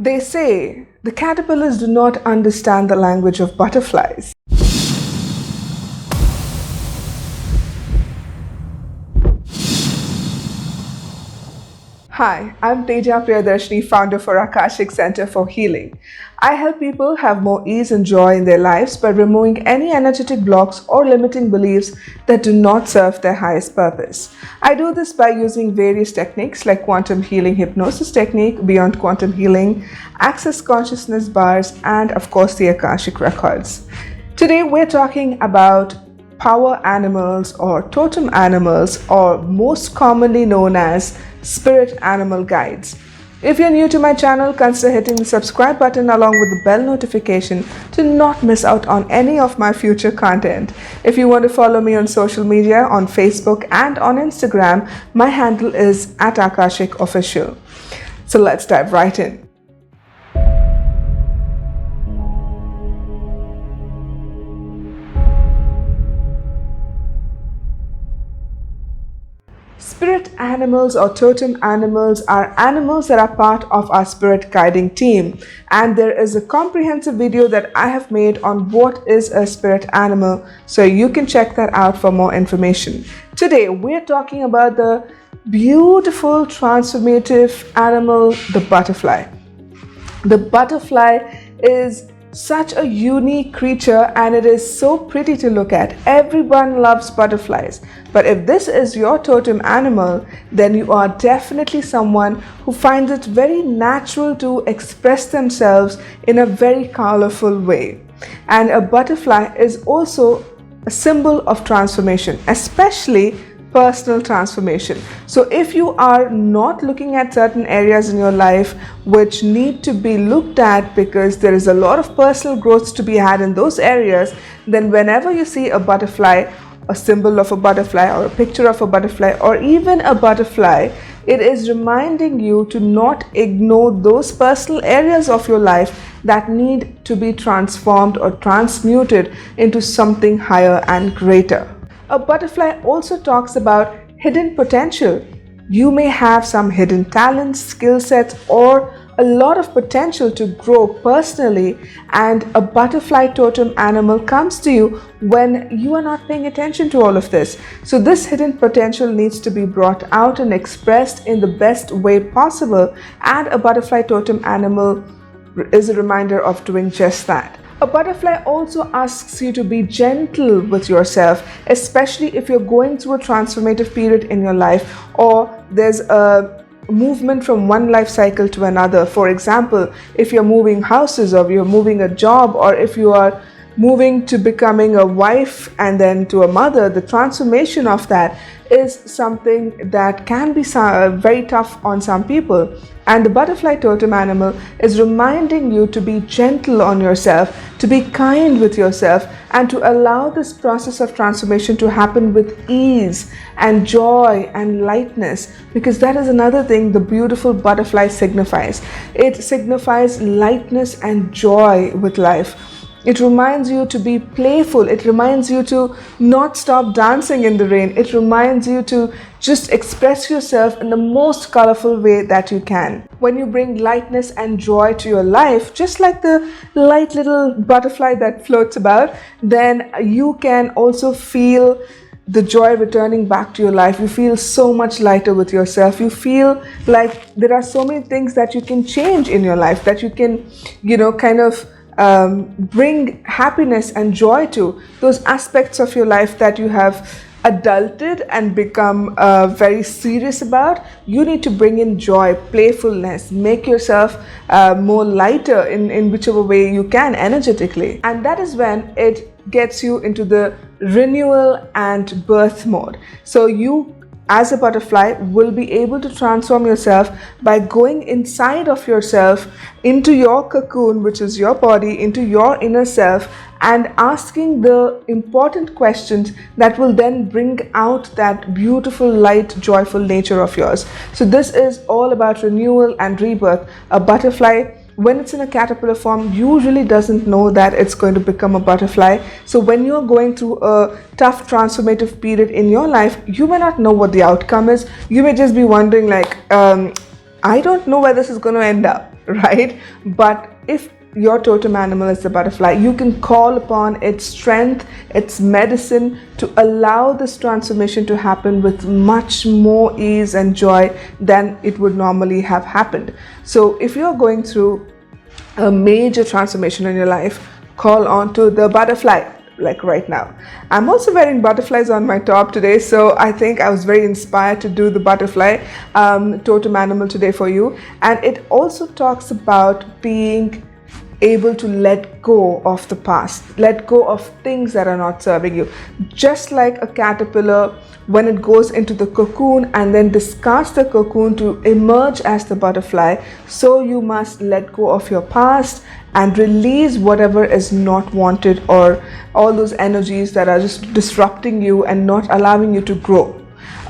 They say the caterpillars do not understand the language of butterflies. Hi, I'm Teja, Priyadarshini, founder for Akashic Center for Healing. I help people have more ease and joy in their lives by removing any energetic blocks or limiting beliefs that do not serve their highest purpose. I do this by using various techniques like quantum healing hypnosis technique, beyond quantum healing, access consciousness bars, and of course the Akashic records. Today we're talking about power animals or totem animals, or most commonly known as spirit animal guides. If you're new to my channel, consider hitting the subscribe button along with the bell notification to not miss out on any of my future content. If you want to follow me on social media, on Facebook and on Instagram, my handle is @AkashicOfficial. So let's dive right in. Spirit animals or totem animals are animals that are part of our spirit guiding team, and there is a comprehensive video that I have made on what is a spirit animal, so you can check that out for more information. Today we're talking about the beautiful transformative animal, the butterfly. The butterfly is such a unique creature and it is so pretty to look at. Everyone loves butterflies. But if this is your totem animal, then you are definitely someone who finds it very natural to express themselves in a very colorful way. And a butterfly is also a symbol of transformation, especially personal transformation. So if you are not looking at certain areas in your life which need to be looked at because there is a lot of personal growth to be had in those areas, then whenever you see a butterfly, a symbol of a butterfly or a picture of a butterfly or even a butterfly, it is reminding you to not ignore those personal areas of your life that need to be transformed or transmuted into something higher and greater. A butterfly also talks about hidden potential. You may have some hidden talents, skill sets, or a lot of potential to grow personally, and a butterfly totem animal comes to you when you are not paying attention to all of this. So this hidden potential needs to be brought out and expressed in the best way possible, and a butterfly totem animal is a reminder of doing just that. A butterfly also asks you to be gentle with yourself, especially if you're going through a transformative period in your life or there's a movement from one life cycle to another. For example, if you're moving houses or you're moving a job, or if you are moving to becoming a wife and then to a mother, the transformation of that is something that can be very tough on some people. And the butterfly totem animal is reminding you to be gentle on yourself, to be kind with yourself, and to allow this process of transformation to happen with ease and joy and lightness, because that is another thing the beautiful butterfly signifies. It signifies lightness and joy with life. It reminds you to be playful. It reminds you to not stop dancing in the rain. It reminds you to just express yourself in the most colorful way that you can. When you bring lightness and joy to your life, just like the light little butterfly that floats about, then you can also feel the joy returning back to your life. You feel so much lighter with yourself. You feel like there are so many things that you can change in your life, that you can, kind of bring happiness and joy to, those aspects of your life that you have adulted and become very serious about. You need to bring in joy, playfulness, make yourself more lighter in whichever way you can energetically, and that is when it gets you into the renewal and birth mode. So you as a butterfly will be able to transform yourself by going inside of yourself, into your cocoon, which is your body, into your inner self, and asking the important questions that will then bring out that beautiful, light, joyful nature of yours. So this is all about renewal and rebirth. A butterfly, when it's in a caterpillar form, usually doesn't know that it's going to become a butterfly. So when you're going through a tough transformative period in your life, you may not know what the outcome is. You may just be wondering like, I don't know where this is going to end up, right? But if your totem animal is the butterfly, you can call upon its strength, its medicine to allow this transformation to happen with much more ease and joy than it would normally have happened. So if you're going through a major transformation in your life, call on to the butterfly, like right now. I'm also wearing butterflies on my top today, so I think I was very inspired to do the butterfly totem animal today for you. And it also talks about being able to let go of the past, let go of things that are not serving you. Just like a caterpillar, when it goes into the cocoon and then discards the cocoon to emerge as the butterfly, so you must let go of your past and release whatever is not wanted, or all those energies that are just disrupting you and not allowing you to grow.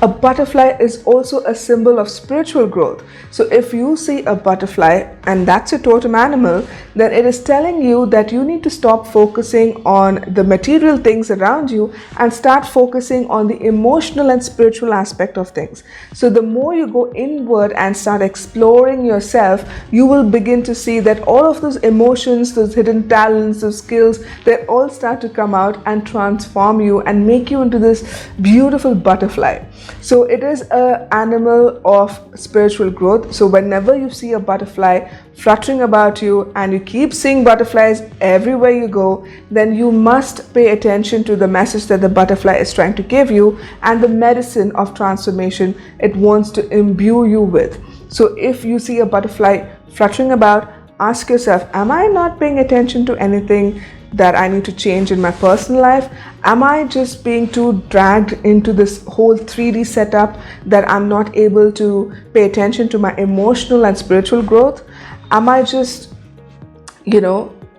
A butterfly is also a symbol of spiritual growth. So if you see a butterfly and that's your totem animal, then it is telling you that you need to stop focusing on the material things around you and start focusing on the emotional and spiritual aspect of things. So the more you go inward and start exploring yourself, you will begin to see that all of those emotions, those hidden talents, those skills, they all start to come out and transform you and make you into this beautiful butterfly. So it is an animal of spiritual growth. So whenever you see a butterfly fluttering about you and you keep seeing butterflies everywhere you go, then you must pay attention to the message that the butterfly is trying to give you and the medicine of transformation it wants to imbue you with. So if you see a butterfly fluttering about, ask yourself, am I not paying attention to anything that I need to change in my personal life? Am I just being too dragged into this whole 3D setup that I'm not able to pay attention to my emotional and spiritual growth? Am I just,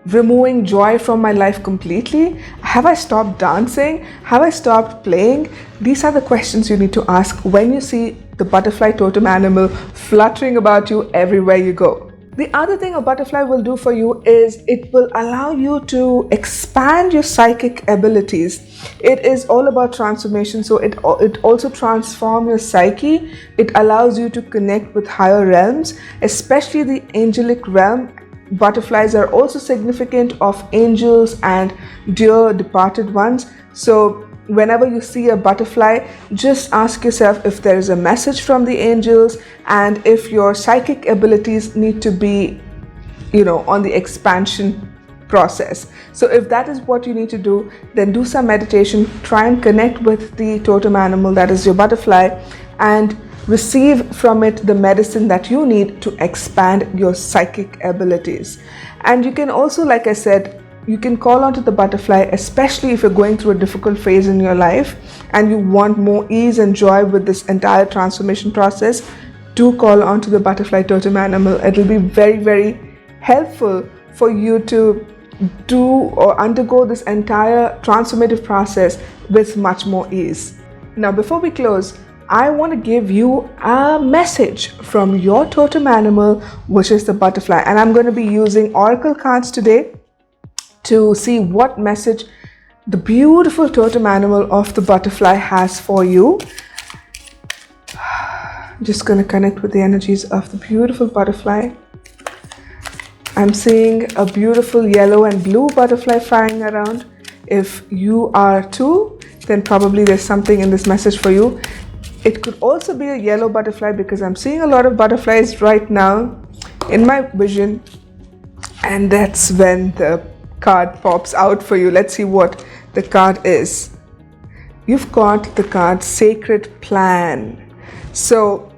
removing joy from my life completely? Have I stopped dancing? Have I stopped playing? These are the questions you need to ask when you see the butterfly totem animal fluttering about you everywhere you go. The other thing a butterfly will do for you is it will allow you to expand your psychic abilities. It is all about transformation, so it also transforms your psyche. It allows you to connect with higher realms, especially the angelic realm. Butterflies are also significant of angels and dear departed ones. So whenever you see a butterfly, just ask yourself if there is a message from the angels and if your psychic abilities need to be, on the expansion process. So if that is what you need to do, then do some meditation, try and connect with the totem animal that is your butterfly and receive from it the medicine that you need to expand your psychic abilities. And you can also, like I said, you can call onto the butterfly, especially if you're going through a difficult phase in your life and you want more ease and joy with this entire transformation process. Do call onto the butterfly totem animal. It will be very, very helpful for you to do or undergo this entire transformative process with much more ease. Now, before we close, I want to give you a message from your totem animal, which is the butterfly. And I'm going to be using oracle cards today to see what message the beautiful totem animal of the butterfly has for you. Just going to connect with the energies of the beautiful butterfly. I'm seeing a beautiful yellow and blue butterfly flying around. If you are too, then probably there's something in this message for you. It could also be a yellow butterfly because I'm seeing a lot of butterflies right now in my vision, and that's when the card pops out for you. Let's see what the card is. You've got the card Sacred Plan. So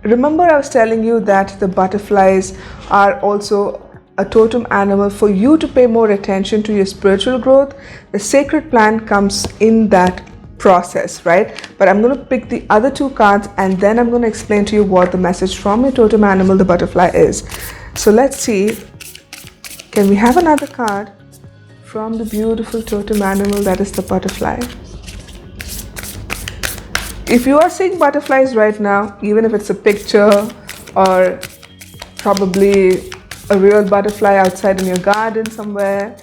remember I was telling you that the butterflies are also a totem animal for you to pay more attention to your spiritual growth. The Sacred Plan comes in that process, right? But I'm going to pick the other two cards and then I'm going to explain to you what the message from your totem animal, the butterfly, is. So let's see. Can we have another card from the beautiful totem animal that is the butterfly? If you are seeing butterflies right now, even if it's a picture or probably a real butterfly outside in your garden somewhere,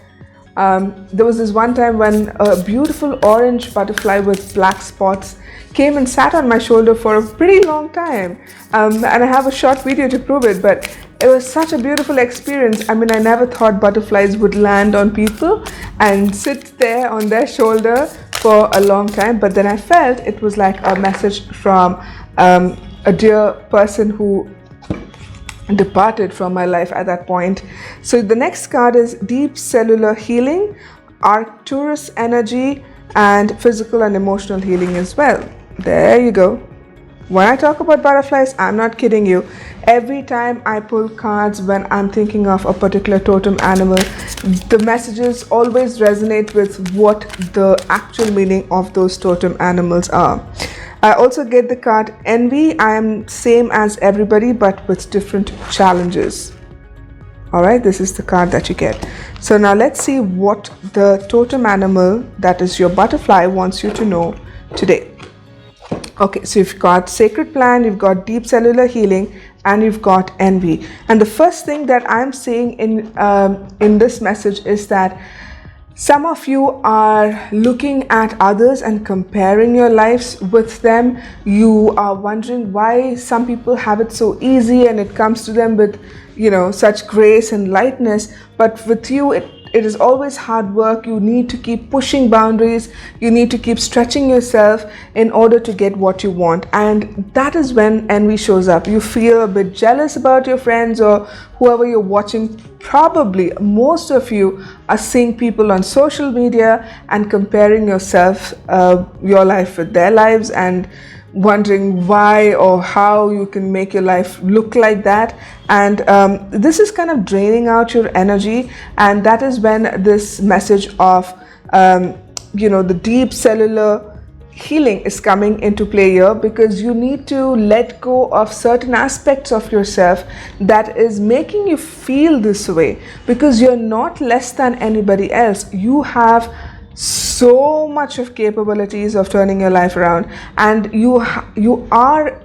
There was this one time when a beautiful orange butterfly with black spots came and sat on my shoulder for a pretty long time. And I have a short video to prove it, but it was such a beautiful experience. I mean, I never thought butterflies would land on people and sit there on their shoulder for a long time, but then I felt it was like a message from a dear person who departed from my life at that point. So the next card is Deep Cellular Healing, Arcturus Energy, and Physical and Emotional Healing as well. There you go. When I talk about butterflies, I'm not kidding you. Every time I pull cards when I'm thinking of a particular totem animal, the messages always resonate with what the actual meaning of those totem animals are. I also get the card Envy. I am same as everybody but with different challenges. Alright, this is the card that you get. So now let's see what the totem animal, that is your butterfly, wants you to know today. Okay, so you've got Sacred Plan, you've got Deep Cellular Healing, and you've got Envy. And the first thing that I'm seeing in this message is that some of you are looking at others and comparing your lives with them. You are wondering why some people have it so easy and it comes to them with, such grace and lightness. But with you, it is always hard work. You need to keep pushing boundaries. You need to keep stretching yourself in order to get what you want. And that is when envy shows up. You feel a bit jealous about your friends or whoever you're watching. Probably most of you are seeing people on social media and comparing yourself, your life with their lives, and wondering why or how you can make your life look like that. And this is kind of draining out your energy, and that is when this message of the deep cellular healing is coming into play here, because you need to let go of certain aspects of yourself that is making you feel this way, because you're not less than anybody else. You have so much of capabilities of turning your life around, and you are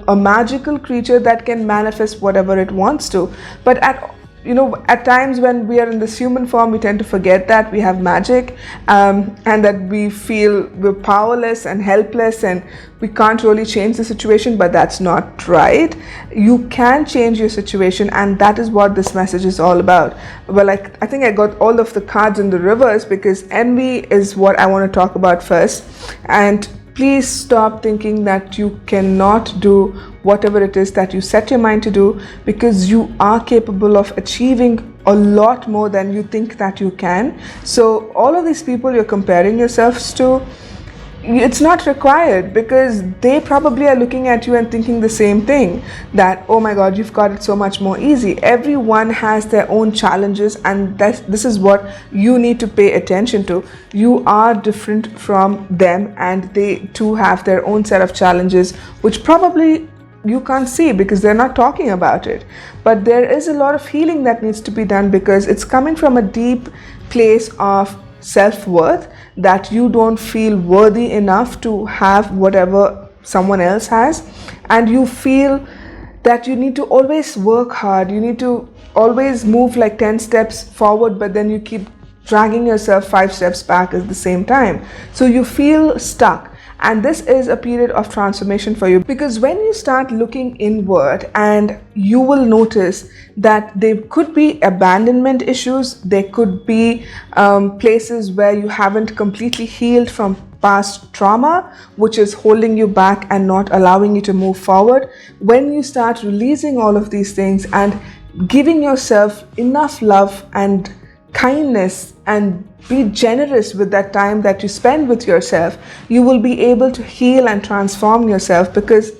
a magical creature that can manifest whatever it wants to. But at times when we are in this human form, we tend to forget that we have magic, and that we feel we're powerless and helpless and we can't really change the situation. But that's not right. You can change your situation, and that is what this message is all about. Well, I think I got all of the cards in the reverse, because envy is what I want to talk about first. And please stop thinking that you cannot do whatever it is that you set your mind to do, because you are capable of achieving a lot more than you think that you can. So all of these people you're comparing yourselves to, it's not required, because they probably are looking at you and thinking the same thing, that, oh my God, you've got it so much more easy. Everyone has their own challenges, and this is what you need to pay attention to. You are different from them, and they too have their own set of challenges, which probably you can't see because they're not talking about it. But there is a lot of healing that needs to be done, because it's coming from a deep place of self-worth, that you don't feel worthy enough to have whatever someone else has, and you feel that you need to always work hard, you need to always move like 10 steps forward, but then you keep dragging yourself 5 steps back at the same time. So you feel stuck. And this is a period of transformation for you, because when you start looking inward, and you will notice that there could be abandonment issues, there could be places where you haven't completely healed from past trauma, which is holding you back and not allowing you to move forward. When you start releasing all of these things and giving yourself enough love and kindness, and be generous with that time that you spend with yourself, you will be able to heal and transform yourself, because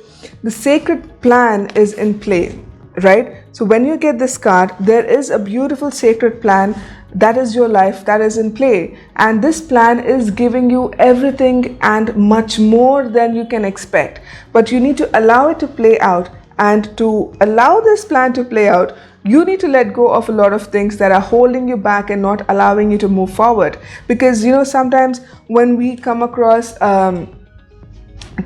the sacred plan is in play, right? So when you get this card, there is a beautiful sacred plan. That is your life that is in play, and this plan is giving you everything and much more than you can expect. But you need to allow it to play out, and to allow this plan to play out, you need to let go of a lot of things that are holding you back and not allowing you to move forward. Because sometimes when we come across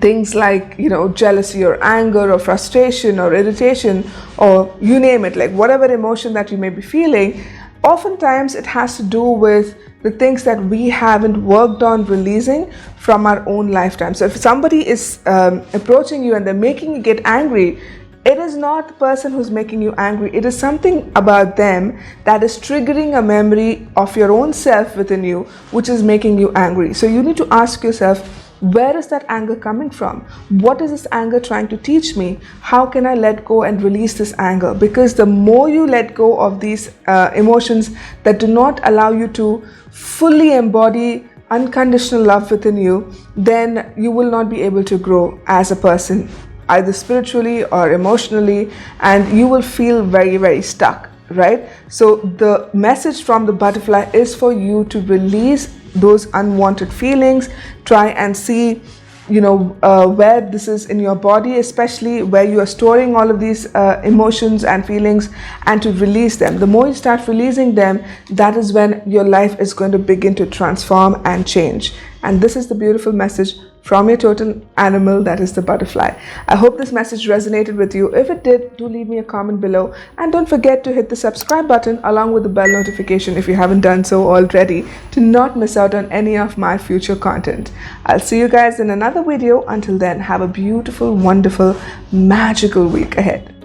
things like jealousy or anger or frustration or irritation, or you name it, like whatever emotion that you may be feeling, Oftentimes it has to do with the things that we haven't worked on releasing from our own lifetime. So if somebody is approaching you and they're making you get angry, it is not the person who's making you angry. It is something about them that is triggering a memory of your own self within you, which is making you angry. So you need to ask yourself, where is that anger coming from? What is this anger trying to teach me? How can I let go and release this anger? Because the more you let go of these emotions that do not allow you to fully embody unconditional love within you, then you will not be able to grow as a person, either spiritually or emotionally, and you will feel very, very stuck, right? So the message from the butterfly is for you to release those unwanted feelings. Try and see, where this is in your body, especially where you are storing all of these emotions and feelings, and to release them. The more you start releasing them, that is when your life is going to begin to transform and change. And this is the beautiful message from your totem animal, that is the butterfly. I hope this message resonated with you. If it did, do leave me a comment below, and don't forget to hit the subscribe button along with the bell notification if you haven't done so already, to not miss out on any of my future content. I'll see you guys in another video. Until then, have a beautiful, wonderful, magical week ahead.